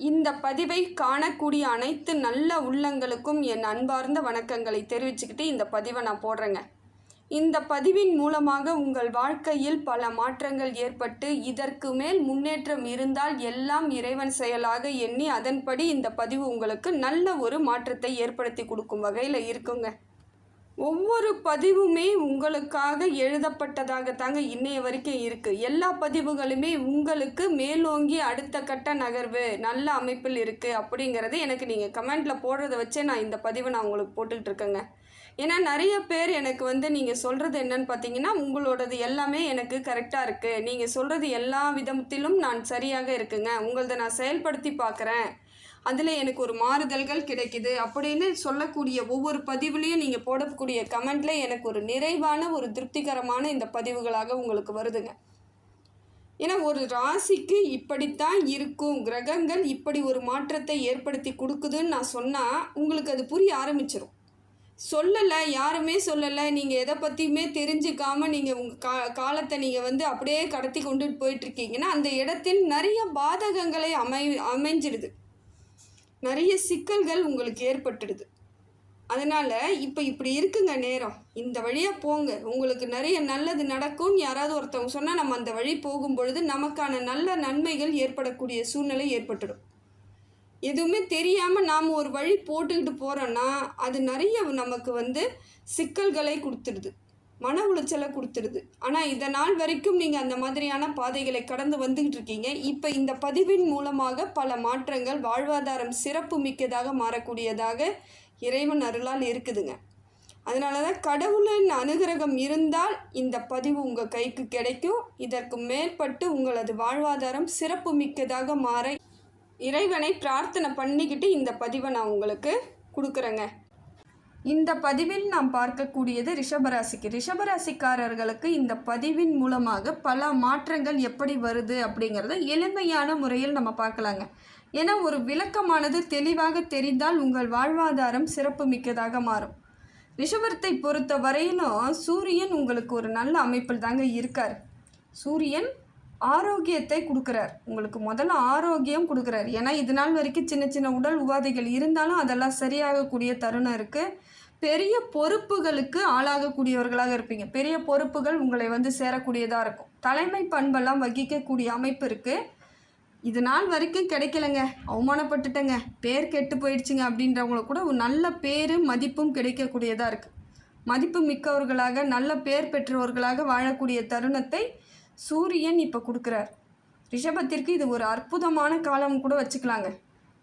இந்த பதிவை காணக்கூடிய அனைத்து நல்ல உள்ளங்களுக்கும் என் அன்பார்ந்த வணக்கங்களை தெரிவிச்சுக்கிட்டு இந்த பதிவை நான் போடுறேங்க. இந்த பதிவின் மூலமாக உங்கள் வாழ்க்கையில் பல மாற்றங்கள் ஏற்பட்டு இதற்கு மேல் முன்னேற்றம் இருந்தால் எல்லாம் இறைவன் செயலாக எண்ணி அதன்படி இந்த பதிவு உங்களுக்கு நல்ல ஒரு மாற்றத்தை ஏற்படுத்தி கொடுக்கும் வகையில் இருக்குங்க. ஒவ்வொரு பதிவுமே உங்களுக்காக எழுதப்பட்டதாக தாங்க இன்னைய வரைக்கும் இருக்குது. எல்லா பதிவுகளுமே உங்களுக்கு மேலோங்கி அடுத்த கட்ட நகர்வு நல்ல அமைப்பில் இருக்குது அப்படிங்கிறது எனக்கு நீங்கள் கமெண்டில் போடுறத வச்சே நான் இந்த பதிவை நான் உங்களுக்கு போட்டுக்கிட்டு இருக்கேங்க. ஏன்னா நிறைய பேர் எனக்கு நீங்கள் சொல்கிறது என்னன்னு பார்த்தீங்கன்னா, உங்களோடது எல்லாமே எனக்கு கரெக்டாக இருக்குது, நீங்கள் சொல்கிறது எல்லா விதத்திலும் நான் சரியாக இருக்குங்க, உங்களதை நான் செயல்படுத்தி பார்க்குறேன், அதில் எனக்கு ஒரு மாறுதல்கள் கிடைக்குது அப்படின்னு சொல்லக்கூடிய ஒவ்வொரு பதிவுலேயும் நீங்கள் போடக்கூடிய கமெண்ட்டில் எனக்கு ஒரு நிறைவான ஒரு திருப்திகரமான இந்த பதிவுகளாக உங்களுக்கு வருதுங்க. ஏன்னா ஒரு ராசிக்கு இப்படித்தான் இருக்கும், கிரகங்கள் இப்படி ஒரு மாற்றத்தை ஏற்படுத்தி கொடுக்குதுன்னு நான் சொன்னால் உங்களுக்கு அது புரிய ஆரம்பிச்சிடும். சொல்லலை, யாருமே சொல்லலை, நீங்கள் எதை பற்றியுமே தெரிஞ்சுக்காமல் நீங்கள் உங்கள் காலத்தை நீங்கள் அப்படியே கடத்தி கொண்டுட்டு போயிட்டுருக்கீங்கன்னா அந்த இடத்தில் நிறைய பாதகங்களை அமைஞ்சிடுது, நிறைய சிக்கல்கள் உங்களுக்கு ஏற்பட்டுடுது. அதனால் இப்போ இப்படி இருக்குங்க நேரம், இந்த வழியாக போங்க, உங்களுக்கு நிறைய நல்லது நடக்கும்னு யாராவது ஒருத்தவங்க சொன்னால் நம்ம அந்த வழி போகும் பொழுது நமக்கான நல்ல நன்மைகள் ஏற்படக்கூடிய சூழ்நிலை ஏற்பட்டுடும். எதுவுமே தெரியாமல் நாம் ஒரு வழி போட்டுக்கிட்டு போகிறோன்னா அது நிறைய நமக்கு சிக்கல்களை கொடுத்துடுது, மன உளைச்சலை கொடுத்துடுது. ஆனால் இதனால் வரைக்கும் நீங்கள் அந்த மாதிரியான பாதைகளை கடந்து வந்துக்கிட்டு இருக்கீங்க. இப்போ இந்த பதிவின் மூலமாக பல மாற்றங்கள், வாழ்வாதாரம் சிறப்பு மிக்கதாக மாறக்கூடியதாக இறைவன் அருளால் இருக்குதுங்க. அதனால தான் கடவுளின் அனுகிரகம் இருந்தால் இந்த பதிவு உங்கள் கைக்கு கிடைக்கும். இதற்கு மேற்பட்டு உங்களது வாழ்வாதாரம் சிறப்பு மிக்கதாக மாற இறைவனை பிரார்த்தனை பண்ணிக்கிட்டு இந்த பதிவை நான் உங்களுக்கு கொடுக்குறேங்க. இந்த பதிவில் நாம் பார்க்கக்கூடியது ரிஷபராசிக்கு. ரிஷபராசிக்காரர்களுக்கு இந்த பதிவின் மூலமாக பல மாற்றங்கள் எப்படி வருது அப்படிங்கிறத எளிமையான முறையில் நம்ம பார்க்கலாங்க. ஏன்னா ஒரு விளக்கமானது தெளிவாக தெரிந்தால் உங்கள் வாழ்வாதாரம் சிறப்பு மிக்கதாக மாறும். ரிஷபத்தை பொறுத்த வரையிலும் சூரியன் உங்களுக்கு ஒரு நல்ல அமைப்பில் தாங்க இருக்கார். சூரியன் ஆரோக்கியத்தை கொடுக்குறார், உங்களுக்கு முதல்ல ஆரோக்கியம் கொடுக்குறார். ஏன்னா இது நாள் வரைக்கும் சின்ன சின்ன உடல் உபாதைகள் இருந்தாலும் அதெல்லாம் சரியாகக்கூடிய தருணம் இருக்குது. பெரிய பொறுப்புகளுக்கு ஆளாகக்கூடியவர்களாக இருப்பீங்க, பெரிய பொறுப்புகள் உங்களை சேரக்கூடியதாக இருக்கும். தலைமை பண்பெல்லாம் வகிக்கக்கூடிய அமைப்பு இருக்குது. இது நாள் வரைக்கும் கிடைக்கலைங்க, அவமானப்பட்டுட்டேங்க, பேர் கெட்டு போயிடுச்சுங்க அப்படின்றவங்களுக்கு கூட ஒரு நல்ல பேர் மதிப்பும் கிடைக்கக்கூடியதாக இருக்குது. மதிப்பு மிக்கவர்களாக நல்ல பேர் பெற்றவர்களாக வாழக்கூடிய தருணத்தை சூரியன் இப்போ கொடுக்குறார். ரிஷபத்திற்கு இது ஒரு அற்புதமான காலம் கூட வச்சுக்கலாங்க.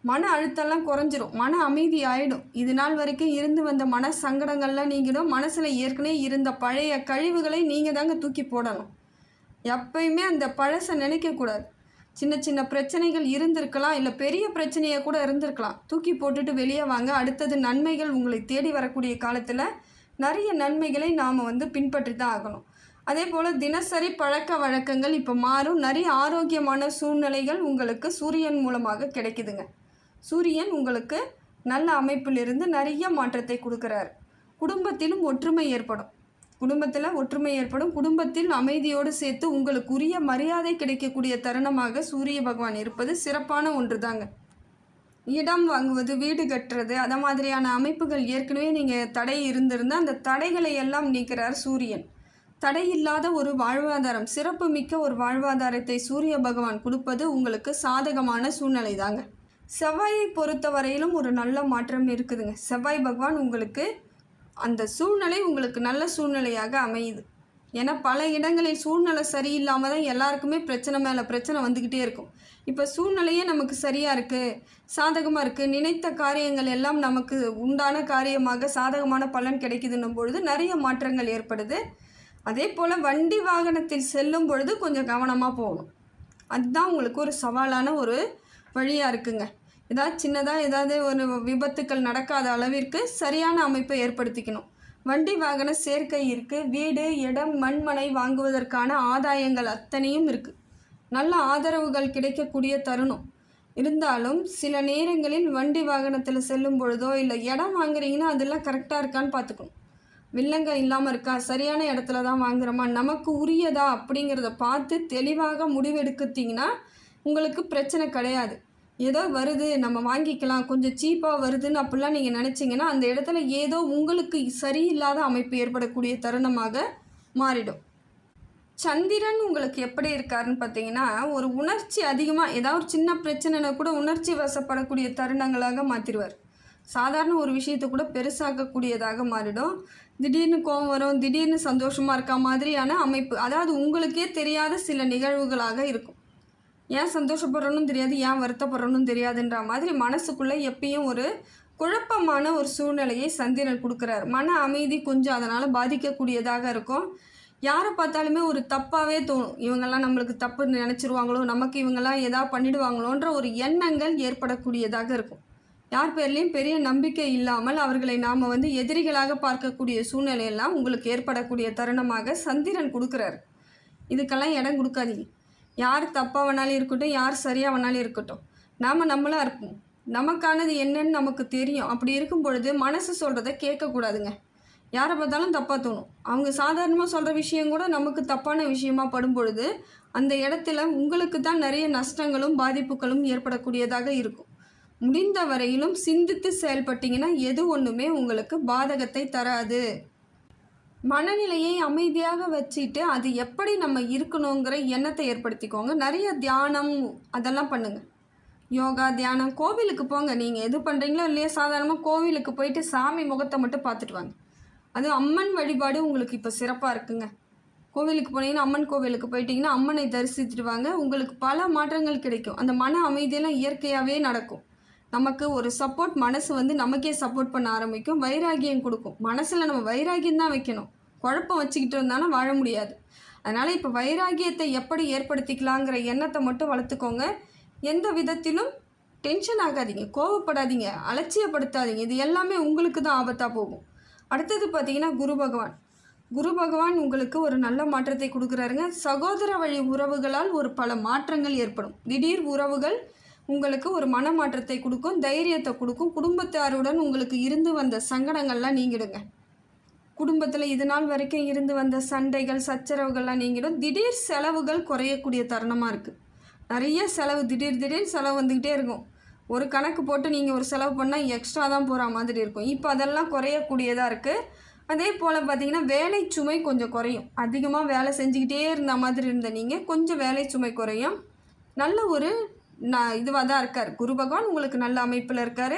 மன அழுத்தம்லாம் குறைஞ்சிரும், மன அமைதி ஆகிடும். இது நாள் வரைக்கும் இருந்து வந்த மன சங்கடங்கள்லாம் நீங்கிடும். மனசில் ஏற்கனவே இருந்த பழைய கழிவுகளை நீங்கள் தாங்க தூக்கி போடணும். எப்பயுமே அந்த பழசை நினைக்கக்கூடாது. சின்ன சின்ன பிரச்சனைகள் இருந்திருக்கலாம், இல்லை பெரிய பிரச்சனையாக கூட இருந்திருக்கலாம், தூக்கி போட்டுட்டு வெளியே வாங்க. அடுத்தது நன்மைகள் உங்களை தேடி வரக்கூடிய காலத்தில் நிறைய நன்மைகளை நாம் பின்பற்றி தான் ஆகணும். அதே போல் தினசரி பழக்க வழக்கங்கள் இப்போ மாறும். நிறைய ஆரோக்கியமான சூழ்நிலைகள் உங்களுக்கு சூரியன் மூலமாக கிடைக்குதுங்க. சூரியன் உங்களுக்கு நல்ல அமைப்பிலிருந்து நிறைய மாற்றத்தை கொடுக்குறாரு. குடும்பத்திலும் ஒற்றுமை ஏற்படும், குடும்பத்தில் அமைதியோடு சேர்த்து உங்களுக்கு உரிய மரியாதை கிடைக்கக்கூடிய தருணமாக சூரிய பகவான் இருப்பது சிறப்பான ஒன்று தாங்க. இடம் வாங்குவது, வீடு கட்டுறது, அதை மாதிரியான அமைப்புகள் ஏற்கனவே நீங்கள் தடை இருந்திருந்தால் அந்த தடைகளை எல்லாம் நீக்கிறார் சூரியன். தடையில்லாத ஒரு வாழ்வாதாரம், சிறப்பு மிக்க ஒரு வாழ்வாதாரத்தை சூரிய பகவான் கொடுப்பது உங்களுக்கு சாதகமான சூழ்நிலை தாங்க. செவ்வாயை பொறுத்த வரையிலும் ஒரு நல்ல மாற்றம் இருக்குதுங்க. செவ்வாய் பகவான் உங்களுக்கு அந்த சூழ்நிலை உங்களுக்கு நல்ல சூழ்நிலையாக அமையுது. ஏன்னா பல இடங்களில் சூழ்நிலை சரியில்லாமல் தான் எல்லாருக்குமே பிரச்சனை மேலே பிரச்சனை வந்துக்கிட்டே இருக்கும். இப்போ சூழ்நிலையே நமக்கு சரியாக இருக்குது, சாதகமாக இருக்குது, நினைத்த காரியங்கள் எல்லாம் நமக்கு உண்டான காரியமாக சாதகமான பலன் கிடைக்குதுன்னும் பொழுது நிறைய மாற்றங்கள் ஏற்படுது. அதே போல் வண்டி வாகனத்தில் செல்லும் பொழுது கொஞ்சம் கவனமாக போகணும். அதுதான் உங்களுக்கு ஒரு சவாலான ஒரு வழியாக இருக்குங்க. ஏதாவது ஒரு விபத்துக்கள் நடக்காத அளவிற்கு சரியான அமைப்பை ஏற்படுத்திக்கணும். வண்டி வாகன சேர்க்கை இருக்குது, வீடு, இடம், மண்மனை வாங்குவதற்கான ஆதாயங்கள் அத்தனையும் இருக்குது. நல்ல ஆதரவுகள் கிடைக்கக்கூடிய தருணம் இருந்தாலும் சில நேரங்களில் வண்டி வாகனத்தில் செல்லும் பொழுதோ இல்லை இடம் வாங்குறீங்கன்னா அதெல்லாம் கரெக்டாக இருக்கான்னு பார்த்துக்கணும். வில்லங்க இல்லாமல் இருக்கா, சரியான இடத்துல தான் வாங்குகிறோமா, நமக்கு உரியதா அப்படிங்கிறத பார்த்து தெளிவாக முடிவெடுக்குத்திங்கன்னா உங்களுக்கு பிரச்சனை கிடையாது. ஏதோ வருது நம்ம வாங்கிக்கலாம், கொஞ்சம் சீப்பாக வருதுன்னு அப்படிலாம் நீங்கள் நினச்சிங்கன்னா அந்த இடத்துல ஏதோ உங்களுக்கு சரியில்லாத அமைப்பு ஏற்படக்கூடிய தருணமாக மாறிடும். சந்திரன் உங்களுக்கு எப்படி இருக்காருன்னு பார்த்தீங்கன்னா, ஒரு உணர்ச்சி அதிகமாக ஏதாவது ஒரு சின்ன பிரச்சனைனா கூட உணர்ச்சி வசப்படக்கூடிய தருணங்களாக மாற்றிடுவார். சாதாரண ஒரு விஷயத்தை கூட பெருசாக்கக்கூடியதாக மாறிடும். திடீர்னு கோபம் வரும், திடீர்னு சந்தோஷமாக இருக்க மாதிரியான அமைப்பு. அதாவது உங்களுக்கே தெரியாத சில நிகழ்வுகளாக இருக்கும். ஏன் சந்தோஷப்படுறோன்னு தெரியாது, ஏன் வருத்தப்படுறோன்னு தெரியாதுன்ற மாதிரி மனசுக்குள்ளே எப்பயும் ஒரு குழப்பமான ஒரு சூழ்நிலையை சந்திரன் கொடுக்குறாரு. மன அமைதி கொஞ்சம் அதனால் பாதிக்கக்கூடியதாக இருக்கும். யாரை பார்த்தாலுமே ஒரு தப்பாகவே தோணும். இவங்கெல்லாம் நம்மளுக்கு தப்பு நினச்சிருவாங்களோ, நமக்கு இவங்கெல்லாம் எதாவது பண்ணிடுவாங்களோன்ற ஒரு எண்ணங்கள் ஏற்படக்கூடியதாக இருக்கும். யார் பேர்லேயும் பெரிய நம்பிக்கை இல்லாமல் அவர்களை நாம் எதிரிகளாக பார்க்கக்கூடிய சூழ்நிலையெல்லாம் உங்களுக்கு ஏற்படக்கூடிய தருணமாக சந்திரன் கொடுக்குறாரு. இதுக்கெல்லாம் இடம் கொடுக்காதீங்க. யார் தப்பாக வேணாலும் இருக்கட்டும், யார் சரியாக வேணாலும் இருக்கட்டும், நாம் நம்மளாக இருப்போம். நமக்கானது என்னன்னு நமக்கு தெரியும். அப்படி இருக்கும் பொழுது மனசு சொல்கிறத கேட்கக்கூடாதுங்க. யாரை பார்த்தாலும் தப்பாக தோணும். அவங்க சாதாரணமாக சொல்கிற விஷயம் கூட நமக்கு தப்பான விஷயமாக படும் பொழுது அந்த இடத்துல உங்களுக்கு தான் நிறைய நஷ்டங்களும் பாதிப்புகளும் ஏற்படக்கூடியதாக இருக்கும். முடிந்த வரையிலும் சிந்தித்து செயல்பட்டீங்கன்னா எது ஒன்றுமே உங்களுக்கு பாதகத்தை தராது. மனநிலையை அமைதியாக வச்சுட்டு அது எப்படி நம்ம இருக்கணுங்கிற எண்ணத்தை ஏற்படுத்திக்கோங்க. நிறைய தியானம் அதெல்லாம் பண்ணுங்கள். யோகா, தியானம், கோவிலுக்கு போங்க. நீங்கள் எது பண்ணுறீங்களோ இல்லையா, சாதாரணமாக கோவிலுக்கு போயிட்டு சாமி முகத்தை மட்டும் பார்த்துட்டு வாங்க. அது அம்மன் வழிபாடு உங்களுக்கு இப்போ சிறப்பாக இருக்குங்க. கோவிலுக்கு போனீங்கன்னா, அம்மன் கோவிலுக்கு போயிட்டீங்கன்னா அம்மனை தரிசித்துட்டு வாங்க. உங்களுக்கு பல மாற்றங்கள் கிடைக்கும். அந்த மன அமைதியெல்லாம் இயற்கையாகவே நடக்கும். நமக்கு ஒரு சப்போர்ட் மனசு நமக்கே சப்போர்ட் பண்ண ஆரம்பிக்கும். வைராகியம் கொடுக்கும். மனசில் நம்ம வைராகியம் தான் வைக்கணும். குழப்பம் வச்சுக்கிட்டு இருந்தாலும் வாழ முடியாது. அதனால் இப்போ வைராகியத்தை எப்படி ஏற்படுத்திக்கலாங்கிற எண்ணத்தை மட்டும் வளர்த்துக்கோங்க. எந்த விதத்திலும் டென்ஷன் ஆகாதீங்க, கோவப்படாதீங்க, அலட்சியப்படுத்தாதீங்க. இது எல்லாமே உங்களுக்கு தான் ஆபத்தாக போகும். அடுத்தது பார்த்திங்கன்னா குரு பகவான் உங்களுக்கு ஒரு நல்ல மாற்றத்தை கொடுக்குறாருங்க. சகோதர வழி உறவுகளால் ஒரு பல மாற்றங்கள் ஏற்படும். திடீர் உறவுகள் உங்களுக்கு ஒரு மனமாற்றத்தை கொடுக்கும், தைரியத்தை கொடுக்கும். குடும்பத்தாருடன் உங்களுக்கு இருந்து வந்த சங்கடங்கள்லாம் நீங்கிடுங்க. குடும்பத்தில் இது நாள் வரைக்கும் இருந்து வந்த சண்டைகள், சச்சரவுகள்லாம் நீங்கிடும். திடீர் செலவுகள் குறையக்கூடிய தருணமாக இருக்குது. நிறைய செலவு திடீர் செலவு வந்துக்கிட்டே இருக்கும். ஒரு கணக்கு போட்டு நீங்கள் ஒரு செலவு பண்ணால் எக்ஸ்ட்ரா தான் போகிற மாதிரி இருக்கும். இப்போ அதெல்லாம் குறையக்கூடியதாக இருக்குது. அதே போல் பார்த்திங்கன்னா வேலை சுமை கொஞ்சம் குறையும். அதிகமாக வேலை செஞ்சுக்கிட்டே இருந்த மாதிரி இருந்த நீங்கள் கொஞ்சம் வேலை சுமை குறையும். நல்ல ஒரு இதுவாக தான் இருக்கார் குரு பகவான். உங்களுக்கு நல்ல அமைப்பில் இருக்கார்.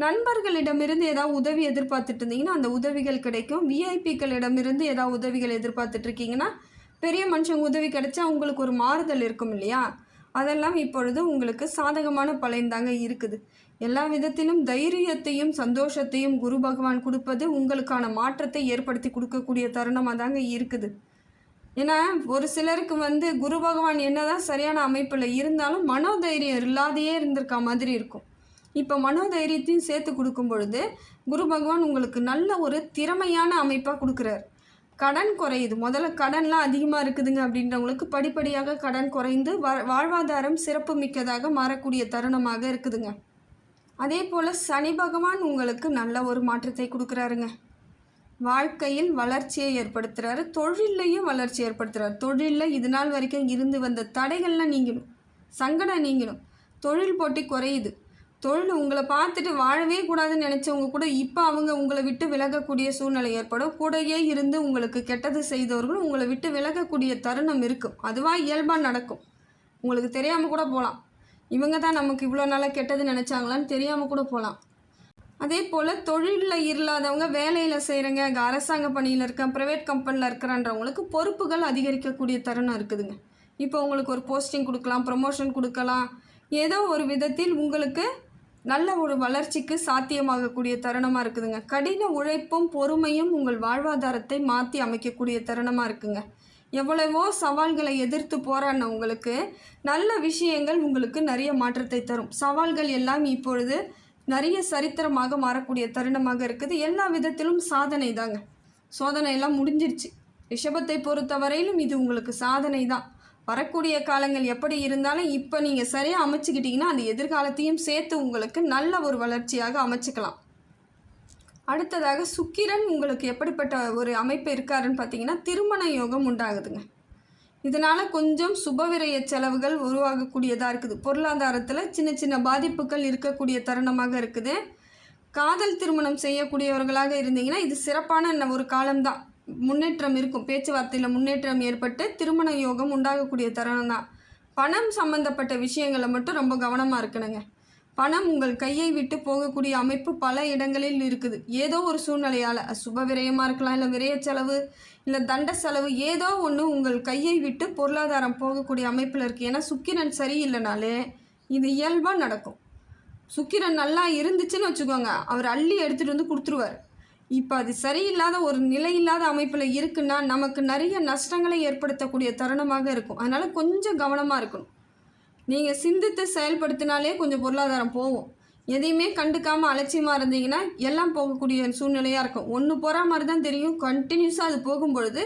நண்பர்களிடமிருந்து ஏதாவது உதவி எதிர்பார்த்துட்டு இருந்தீங்கன்னா அந்த உதவிகள் கிடைக்கும். விஐபிக்களிடமிருந்து ஏதாவது உதவிகள் எதிர்பார்த்துட்ருக்கீங்கன்னா பெரிய மனுஷங்க உதவி கிடைச்சா உங்களுக்கு ஒரு மாறுதல் இருக்கும் இல்லையா, அதெல்லாம் இப்பொழுது உங்களுக்கு சாதகமான பலன் தாங்க இருக்குது. எல்லா விதத்திலும் தைரியத்தையும் சந்தோஷத்தையும் குரு பகவான் கொடுப்பது உங்களுக்கான மாற்றத்தை ஏற்படுத்தி கொடுக்கக்கூடிய தருணமாக தாங்க இருக்குது. ஏன்னா ஒரு சிலருக்கு குரு பகவான் என்னதான் சரியான அமைப்பில் இருந்தாலும் மனோதைரியம் இல்லாதையே இருந்திருக்க மாதிரி இருக்கும். இப்போ மனோதைரியத்தையும் சேர்த்து கொடுக்கும் பொழுது குரு பகவான் உங்களுக்கு நல்ல ஒரு திறமையான அமைப்பாக கொடுக்குறாரு. கடன் குறையுது. முதல்ல கடன்லாம் அதிகமாக இருக்குதுங்க அப்படின்றவங்களுக்கு படிப்படியாக கடன் குறைந்து வாழ்வாதாரம் சிறப்பு மிக்கதாக மாறக்கூடிய தருணமாக இருக்குதுங்க. அதே போல் சனி பகவான் உங்களுக்கு நல்ல ஒரு மாற்றத்தை கொடுக்குறாருங்க. வாழ்க்கையில் வளர்ச்சியை ஏற்படுத்துகிறாரு, தொழிலையும் வளர்ச்சி ஏற்படுத்துகிறார். தொழிலில் இது நாள் வரைக்கும் இருந்து வந்த தடைகள்லாம் நீங்கிடும், சங்கடம் நீங்கிடும், தொழில் போட்டி குறையுது. தொழில் உங்களை பார்த்துட்டு வாழவே கூடாதுன்னு நினச்சவங்க கூட இப்போ அவங்க உங்களை விட்டு விலகக்கூடிய சூழ்நிலை ஏற்படும். கூடையே இருந்து உங்களுக்கு கெட்டது செய்தவர்களும் உங்களை விட்டு விலகக்கூடிய தருணம் இருக்கும். அதுவாக இயல்பாக நடக்கும். உங்களுக்கு தெரியாமல் கூட போகலாம், இவங்க தான் நமக்கு இவ்வளோ நாளாக கெட்டது நினச்சாங்களான்னு தெரியாமல் கூட போகலாம். அதே போல் தொழிலில் இல்லாதவங்க வேலையில் செய்கிறங்க, அரசாங்க பணியில் இருக்கேன், ப்ரைவேட் கம்பெனியில் இருக்கிறன்றவங்களுக்கு பொறுப்புகள் அதிகரிக்கக்கூடிய தருணம் இருக்குதுங்க. இப்போ உங்களுக்கு ஒரு போஸ்டிங் கொடுக்கலாம், ப்ரமோஷன் கொடுக்கலாம். ஏதோ ஒரு விதத்தில் உங்களுக்கு நல்ல ஒரு வளர்ச்சிக்கு சாத்தியமாகக்கூடிய தருணமாக இருக்குதுங்க. கடின உழைப்பும் பொறுமையும் உங்கள் வாழ்வாதாரத்தை மாற்றி அமைக்கக்கூடிய தருணமாக இருக்குங்க. எவ்வளவோ சவால்களை எதிர்த்து போராடின உங்களுக்கு நல்ல விஷயங்கள் உங்களுக்கு நிறைய மாற்றத்தை தரும். சவால்கள் எல்லாம் இப்பொழுது நிறைய சரித்திரமாக மாறக்கூடிய தருணமாக இருக்குது. எல்லா விதத்திலும் சாதனை தாங்க. சோதனையெல்லாம் முடிஞ்சிருச்சு. ரிஷபத்தை பொறுத்தவரையிலும் இது உங்களுக்கு சாதனை தான். வரக்கூடிய காலங்கள் எப்படி இருந்தாலும் இப்போ நீங்கள் சரியாக அமைச்சிக்கிட்டிங்கன்னா அந்த எதிர்காலத்தையும் சேர்த்து உங்களுக்கு நல்ல ஒரு வளர்ச்சியாக அமைச்சிக்கலாம். அடுத்ததாக சுக்கிரன் உங்களுக்கு எப்படிப்பட்ட ஒரு அமைப்பு இருக்காருன்னு பார்த்தீங்கன்னா திருமண யோகம் உண்டாகுதுங்க. இதனால் கொஞ்சம் சுபவிரய செலவுகள் உருவாகக்கூடியதாக இருக்குது. பொருளாதாரத்தில் சின்ன சின்ன பாதிப்புகள் இருக்கக்கூடிய தருணமாக இருக்குது. காதல் திருமணம் செய்யக்கூடியவர்களாக இருந்தீங்கன்னா இது சிறப்பான ஒரு காலம்தான். முன்னேற்றம் இருக்கும், பேச்சுவார்த்தையில் முன்னேற்றம் ஏற்பட்டு திருமண யோகம் உண்டாகக்கூடிய தருணம் தான். பணம் சம்மந்தப்பட்ட விஷயங்களை மட்டும் ரொம்ப கவனமாக இருக்கணுங்க. பணம் உங்கள் கையை விட்டு போகக்கூடிய அமைப்பு பல இடங்களில் இருக்குது. ஏதோ ஒரு சூழ்நிலையால் சுப விரயமாக இருக்கலாம், இல்லை விரய செலவு, இல்லை தண்ட செலவு, ஏதோ ஒன்று உங்கள் கையை விட்டு பொருளாதாரம் போகக்கூடிய அமைப்பில் இருக்குது. ஏன்னா சுக்கிரன் சரியில்லைனாலே இது இயல்பாக நடக்கும். சுக்கிரன் நல்லா இருந்துச்சுன்னு வச்சுக்கோங்க, அவர் அள்ளி எடுத்துகிட்டு வந்து கொடுத்துருவார். இப்போ அது சரியில்லாத ஒரு நிலையில்லாத அமைப்பில் இருக்குன்னா நமக்கு நிறைய நஷ்டங்களை ஏற்படுத்தக்கூடிய தருணமாக இருக்கும். அதனால் கொஞ்சம் கவனமாக இருக்கணும். நீங்கள் சிந்தித்து செயல்படுத்தினாலே கொஞ்சம் பொருளாதாரம் போகும். எதையுமே கண்டுக்காமல் அலட்சியமாக இருந்தீங்கன்னா எல்லாம் போகக்கூடிய சூழ்நிலையாக இருக்கும். ஒன்று போகிற மாதிரி தான் தெரியும், கண்டினியூஸாக அது போகும்பொழுது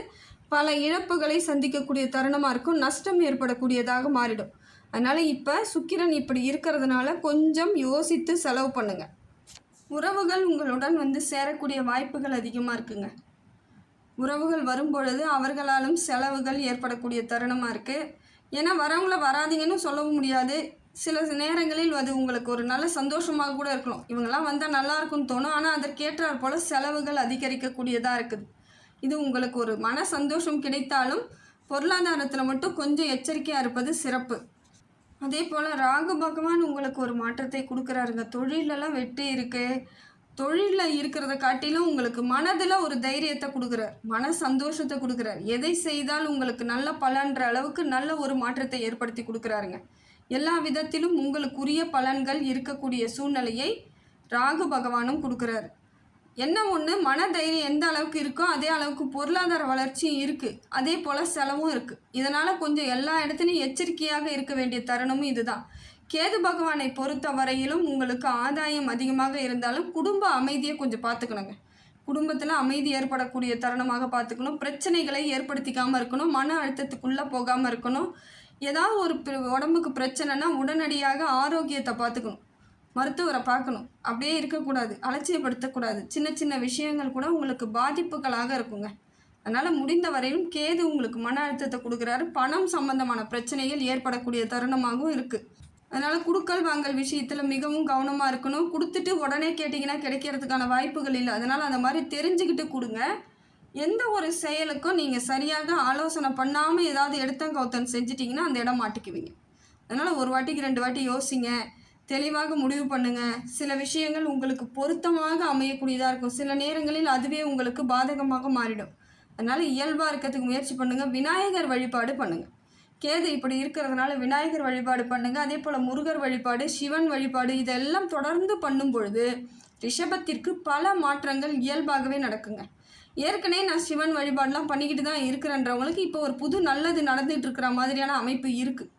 பல இழப்புகளை சந்திக்கக்கூடிய தருணமாக இருக்கும், நஷ்டம் ஏற்படக்கூடியதாக மாறிடும். அதனால் இப்போ சுக்கிரன் இப்படி இருக்கிறதுனால கொஞ்சம் யோசித்து செலவு பண்ணுங்கள். உறவுகள் உங்களுடன் சேரக்கூடிய வாய்ப்புகள் அதிகமாக இருக்குங்க. உறவுகள் வரும்பொழுது அவர்களாலும் செலவுகள் ஏற்படக்கூடிய தருணமாக இருக்குது. ஏன்னா வரவங்கள வராதிங்கன்னு சொல்லவும் முடியாது. சில நேரங்களில் அது உங்களுக்கு ஒரு நல்ல சந்தோஷமாக கூட இருக்கலாம். இவங்கெல்லாம் வந்தால் நல்லா இருக்குன்னு தோணும். ஆனால் அதற்கேற்றாற் போல் செலவுகள் அதிகரிக்கக்கூடியதாக இருக்குது. இது உங்களுக்கு ஒரு மன சந்தோஷம் கிடைத்தாலும் பொருளாதாரத்தில் மட்டும் கொஞ்சம் எச்சரிக்கையாக இருப்பது சிறப்பு. அதே போல் ராகு பகவான் உங்களுக்கு ஒரு மாற்றத்தை கொடுக்குறாருங்க. தொழிலெல்லாம் வெற்றி இருக்குது. தொழிலில் இருக்கிறத காட்டிலும் உங்களுக்கு மனதில் ஒரு தைரியத்தை கொடுக்குறார், மன சந்தோஷத்தை கொடுக்குறார். எதை செய்தால் உங்களுக்கு நல்ல பலன்ற அளவுக்கு நல்ல ஒரு மாற்றத்தை ஏற்படுத்தி கொடுக்குறாருங்க. எல்லா விதத்திலும் உங்களுக்குரிய பலன்கள் இருக்கக்கூடிய சூழ்நிலையை ராகு பகவானும் கொடுக்குறாரு. என்ன ஒன்று, மன தைரியம் எந்த அளவுக்கு இருக்கோ அதே அளவுக்கு பொருளாதார வளர்ச்சியும் இருக்குது, அதே போல் செலவும் இருக்குது. இதனால் கொஞ்சம் எல்லா இடத்துலையும் எச்சரிக்கையாக இருக்க வேண்டிய தருணமும் இதுதான். கேது பகவானை பொறுத்த வரையிலும் உங்களுக்கு ஆதாயம் அதிகமாக இருந்தாலும் குடும்ப அமைதியை கொஞ்சம் பார்த்துக்கணுங்க. குடும்பத்தில் அமைதி ஏற்படக்கூடிய தருணமாக பார்த்துக்கணும். பிரச்சனைகளை ஏற்படுத்திக்காமல் இருக்கணும். மன அழுத்தத்துக்குள்ளே போகாமல் இருக்கணும். ஏதாவது ஒரு உடம்புக்கு பிரச்சனைனா உடனடியாக ஆரோக்கியத்தை பார்த்துக்கணும், மருத்துவரை பார்க்கணும். அப்படியே இருக்கக்கூடாது, அலட்சியப்படுத்தக்கூடாது. சின்ன சின்ன விஷயங்கள் கூட உங்களுக்கு பாதிப்புகளாக இருக்குங்க. அதனால் முடிந்த வரையிலும் கேது உங்களுக்கு மன அழுத்தத்தை கொடுக்குறாரு. பணம் சம்பந்தமான பிரச்சனைகள் ஏற்படக்கூடிய தருணமாகவும் இருக்குது. அதனால் கொடுக்கல் வாங்கல் விஷயத்தில் மிகவும் கவனமாக இருக்கணும். கொடுத்துட்டு உடனே கேட்டிங்கன்னா கிடைக்கிறதுக்கான வாய்ப்புகள் இல்லை. அதனால் அந்த மாதிரி தெரிஞ்சுக்கிட்டு கொடுங்க. எந்த ஒரு செயலுக்கும் நீங்கள் சரியாக ஆலோசனை பண்ணாமல் ஏதாவது எடுத்தங்கவுத்தன் செஞ்சிட்டிங்கன்னா அந்த இடம் மாட்டிக்குவீங்க. அதனால் ஒரு வாட்டிக்கு 2 வாட்டி யோசிங்க, தெளிவாக முடிவு பண்ணுங்கள். சில விஷயங்கள் உங்களுக்கு பொருத்தமாக அமையக்கூடியதாக இருக்கும், சில நேரங்களில் அதுவே உங்களுக்கு பாதகமாக மாறிடும். அதனால் இயல்பாக இருக்கிறதுக்கு முயற்சி பண்ணுங்கள். விநாயகர் வழிபாடு பண்ணுங்கள். கேது இப்படி இருக்கிறதுனால விநாயகர் வழிபாடு பண்ணுங்கள். அதே போல் முருகர் வழிபாடு, சிவன் வழிபாடு, இதெல்லாம் தொடர்ந்து பண்ணும் பொழுது ரிஷபத்திற்கு பல மாற்றங்கள் இயல்பாகவே நடக்குங்க. ஏற்கனவே நான் சிவன் வழிபாடெலாம் பண்ணிக்கிட்டு தான் இருக்கிறேன்றவங்களுக்கு இப்போ ஒரு புது நல்லது நடந்துகிட்டு இருக்கிற மாதிரியான அமைப்பு இருக்குது.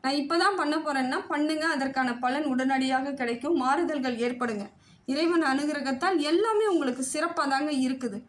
நான் இப்போ தான் பண்ண போகிறேன்னா பண்ணுங்கள், அதற்கான பலன் உடனடியாக கிடைக்கும். மாறுதல்கள் ஏற்படுங்க. இறைவன் அனுகிரகத்தால் எல்லாமே உங்களுக்கு சிறப்பாக தாங்க இருக்குது.